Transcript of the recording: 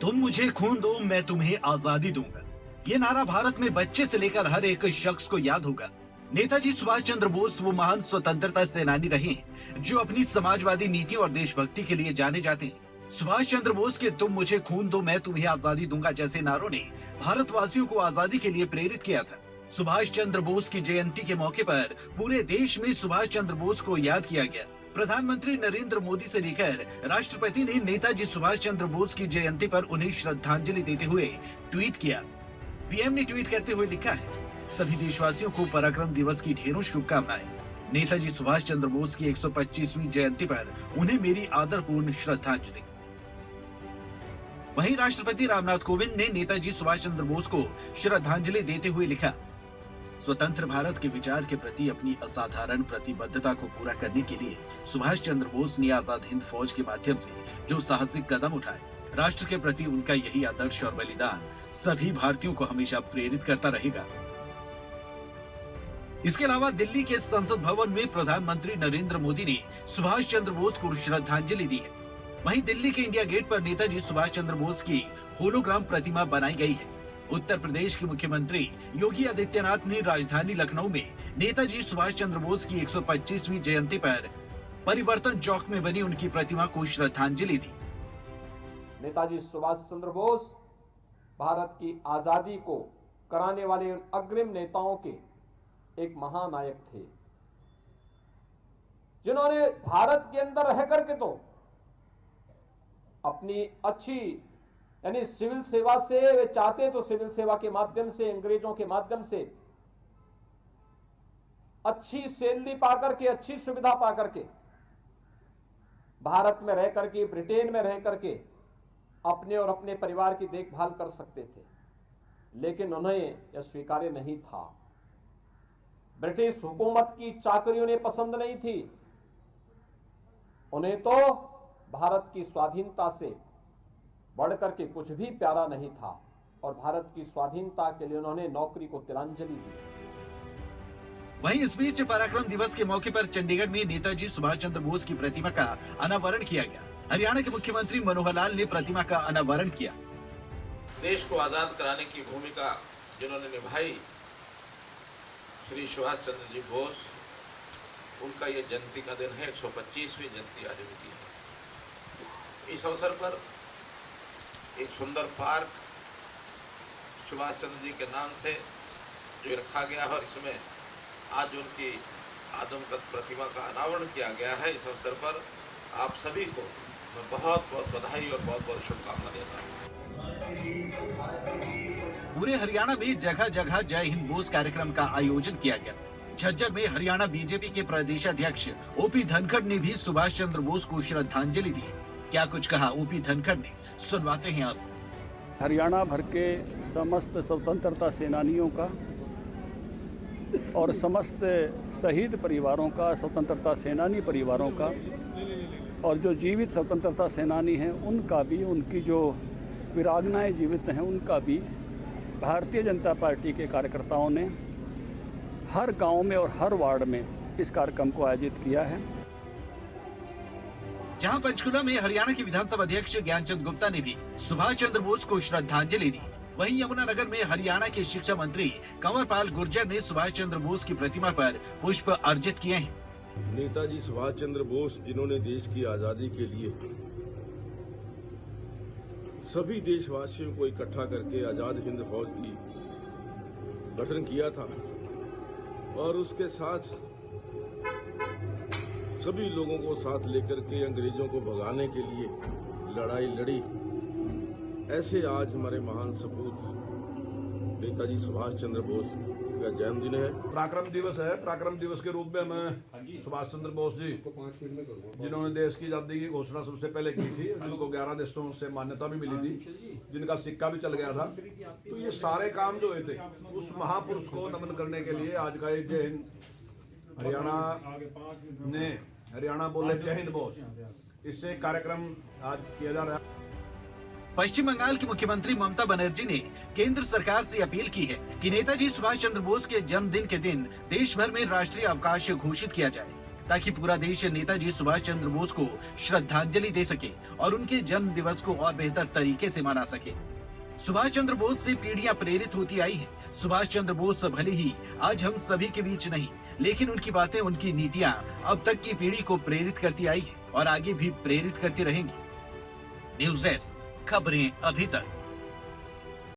तुम मुझे खून दो, मैं तुम्हें आजादी दूंगा। ये नारा भारत में बच्चे से लेकर हर एक शख्स को याद होगा। नेताजी सुभाष चंद्र बोस वो महान स्वतंत्रता सेनानी रहे हैं जो अपनी समाजवादी नीतियों और देशभक्ति के लिए जाने जाते हैं। सुभाष चंद्र बोस के तुम मुझे खून दो, मैं तुम्हें आजादी दूंगा जैसे नारों ने भारतवासियों को आजादी के लिए प्रेरित किया था। सुभाष चंद्र बोस की जयंती के मौके पर पूरे देश में सुभाष चंद्र बोस को याद किया गया। प्रधानमंत्री नरेंद्र मोदी से लेकर राष्ट्रपति ने नेताजी सुभाष चंद्र बोस की जयंती पर उन्हें श्रद्धांजलि देते हुए ट्वीट किया। पीएम ने ट्वीट करते हुए लिखा है, सभी देशवासियों को पराक्रम दिवस की ढेरों शुभकामनाएं। नेताजी सुभाष चंद्र बोस की 125वीं जयंती पर उन्हें मेरी आदरपूर्ण श्रद्धांजलि। वहीं राष्ट्रपति रामनाथ कोविंद ने नेताजी सुभाष चंद्र बोस को श्रद्धांजलि देते हुए लिखा, स्वतंत्र भारत के विचार के प्रति अपनी असाधारण प्रतिबद्धता को पूरा करने के लिए सुभाष चंद्र बोस ने आजाद हिंद फौज के माध्यम से जो साहसिक कदम उठाए, राष्ट्र के प्रति उनका यही आदर्श और बलिदान सभी भारतीयों को हमेशा प्रेरित करता रहेगा। इसके अलावा दिल्ली के संसद भवन में प्रधानमंत्री नरेंद्र मोदी ने सुभाष चंद्र बोस को श्रद्धांजलि दी है। वहीं दिल्ली के इंडिया गेट पर नेताजी सुभाष चंद्र बोस की होलोग्राम प्रतिमा बनाई गई है। उत्तर प्रदेश के मुख्यमंत्री योगी आदित्यनाथ ने राजधानी लखनऊ में नेताजी सुभाष चंद्र बोस की 125वीं जयंती पर परिवर्तन चौक में बनी उनकी प्रतिमा को श्रद्धांजलि दी। नेताजी सुभाष चंद्र बोस भारत की आजादी को कराने वाले उन अग्रिम नेताओं के एक महानायक थे, जिन्होंने भारत के अंदर रह करके तो अपनी अच्छी यानी सिविल सेवा से वे चाहते तो सिविल सेवा के माध्यम से अंग्रेजों के माध्यम से अच्छी सैलरी पाकर के, अच्छी सुविधा पाकर के भारत में रह करके, ब्रिटेन में रह करके अपने और अपने परिवार की देखभाल कर सकते थे, लेकिन उन्हें यह स्वीकार्य नहीं था। ब्रिटिश हुकूमत की चाकरी उन्हें पसंद नहीं थी। उन्हें तो भारत की स्वाधीनता से बढ़कर के कुछ भी प्यारा नहीं था और भारत की स्वाधीनता के लिए उन्होंने नौकरी को तिलांजलि दी। वहीं इस बीच पराक्रम दिवस के मौके पर चंडीगढ़ में नेताजी सुभाष चंद्र बोस की प्रतिमा का अनावरण किया गया। हरियाणा के मुख्यमंत्री मनोहर लाल ने प्रतिमा का अनावरण किया। देश को आजाद कराने की भूमिका जिन्होंने निभाई, श्री सुभाष चंद्र जी बोस, उनका ये जयंती का दिन है, 125वीं जयंती आज उनकी है। इस अवसर पर एक सुंदर पार्क सुभाष चंद्र जी के नाम से जो रखा गया है और इसमें आज उनकी आदमकद प्रतिमा का अनावरण किया गया है। इस अवसर पर आप सभी को मैं बहुत बहुत बधाई और बहुत बहुत शुभकामना देता हूँ। पूरे हरियाणा में जगह जगह जय हिंद बोस कार्यक्रम का आयोजन किया गया। झज्जर में हरियाणा बीजेपी के प्रदेशाध्यक्ष ओपी धनखड़ ने भी सुभाष चंद्र बोस को श्रद्धांजलि दी। क्या कुछ कहा ओपी धनखड़ ने, सुनवाते हैं आप। हरियाणा भर के समस्त स्वतंत्रता सेनानियों का और समस्त शहीद परिवारों का, स्वतंत्रता सेनानी परिवारों का और जो जीवित स्वतंत्रता सेनानी हैं उनका भी, उनकी जो वीरांगनाएं जीवित हैं उनका भी भारतीय जनता पार्टी के कार्यकर्ताओं ने हर गांव में और हर वार्ड में इस कार्यक्रम को आयोजित किया है। जहां पंचकुला में हरियाणा के विधानसभा अध्यक्ष ज्ञानचंद गुप्ता ने भी सुभाष चंद्र बोस को श्रद्धांजलि दी। वहीं यमुनानगर में हरियाणा के शिक्षा मंत्री कंवरपाल गुर्जर ने सुभाष चंद्र बोस की प्रतिमा पर पुष्प अर्पित किए हैं। नेताजी सुभाष चंद्र बोस, जिन्होंने देश की आजादी के लिए सभी देशवासियों को इकट्ठा करके आजाद हिंद फौज की गठन किया था और उसके साथ सभी लोगों को साथ लेकर के अंग्रेजों को भगाने के लिए लड़ाई लड़ी। ऐसे आज हमारे महान सपूत नेताजी सुभाष चंद्र बोस का जन्मदिन है। पराक्रम दिवस है। पराक्रम दिवस के रूप में मैं सुभाष चंद्र बोस जी, जिन्होंने देश की आजादी की घोषणा सबसे पहले की थी, जिनको 11 देशों से मान्यता भी मिली थी, जिनका सिक्का भी चल गया था, तो ये सारे काम जो हुए थे उस महापुरुष को नमन करने के लिए आज का ये जय हिंद हरियाणा बोले जय हिंद बोस, इससे कार्यक्रम आज किया जा रहा है। पश्चिम बंगाल की मुख्यमंत्री ममता बनर्जी ने केंद्र सरकार से अपील की है कि नेताजी सुभाष चंद्र बोस के जन्मदिन के दिन देश भर में राष्ट्रीय अवकाश घोषित किया जाए। ताकि पूरा देश नेताजी सुभाष चंद्र बोस को श्रद्धांजलि दे सके और उनके जन्म दिवस को और बेहतर तरीके से मना सके। सुभाष चंद्र बोस से पीढ़ियां प्रेरित होती आई हैं। सुभाष चंद्र बोस भले ही आज हम सभी के बीच नहीं, लेकिन उनकी बातें, उनकी नीतियां अब तक की पीढ़ी को प्रेरित करती आई है और आगे भी प्रेरित करती रहेंगी। न्यूज डेस्क, खबरें अभी तक।